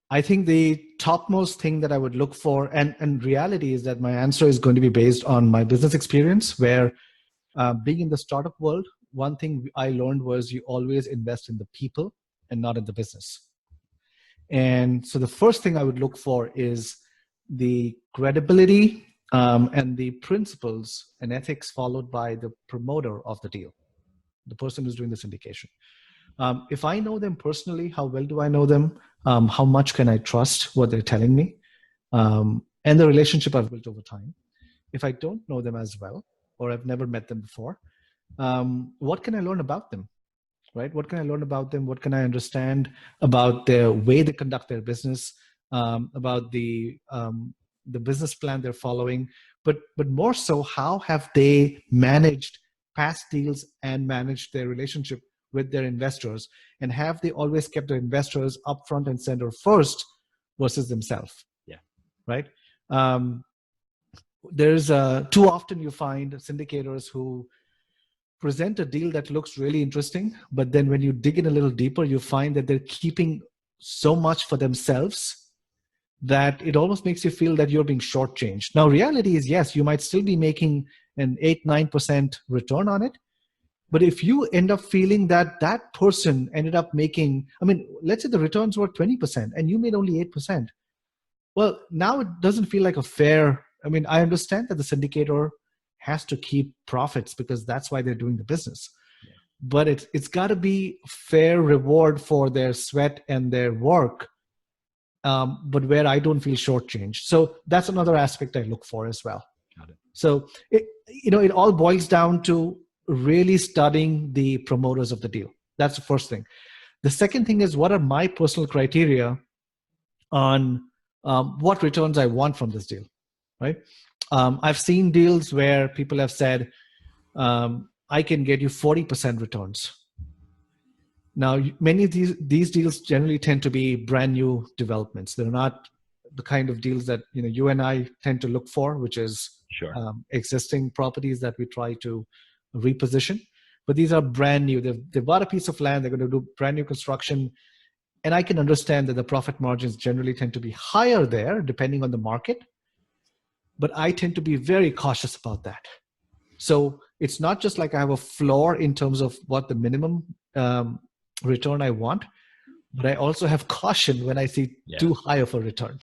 I think the topmost thing that I would look for, and reality is that my answer is going to be based on my business experience, where being in the startup world, one thing I learned was you always invest in the people and not in the business. And so the first thing I would look for is the credibility and the principles and ethics followed by the promoter of the deal, the person who's doing the syndication. If I know them personally, how well do I know them? How much can I trust what they're telling me? And the relationship I've built over time. If I don't know them as well, or I've never met them before, what can I learn about them? Right? What can I learn about them? What can I understand about their way they conduct their business, about the business plan they're following, but more so, how have they managed past deals and managed their relationship with their investors, and have they always kept their investors up front and center first versus themselves? Yeah. Right. There's too often you find syndicators who present a deal that looks really interesting, but then when you dig in a little deeper, you find that they're keeping so much for themselves that it almost makes you feel that you're being shortchanged. Now, reality is, yes, you might still be making an 8-9% return on it. But if you end up feeling that that person ended up making, I mean, let's say the returns were 20% and you made only 8%. Well, now it doesn't feel like a fair, I mean, I understand that the syndicator has to keep profits because that's why they're doing the business. Yeah. But it's got to be fair reward for their sweat and their work, but where I don't feel shortchanged. So that's another aspect I look for as well. Got it. So it all boils down to really studying the promoters of the deal. That's the first thing. The second thing is, what are my personal criteria on what returns I want from this deal, right? I've seen deals where people have said, I can get you 40% returns. Now, many of these deals generally tend to be brand new developments. They're not the kind of deals that you and I tend to look for, which is sure. Existing properties that we try to reposition. But these are brand new. They've bought a piece of land. They're going to do brand new construction. And I can understand that the profit margins generally tend to be higher there, depending on the market. But I tend to be very cautious about that. So it's not just like I have a floor in terms of what the minimum return I want, but I also have caution when I see too high of a return.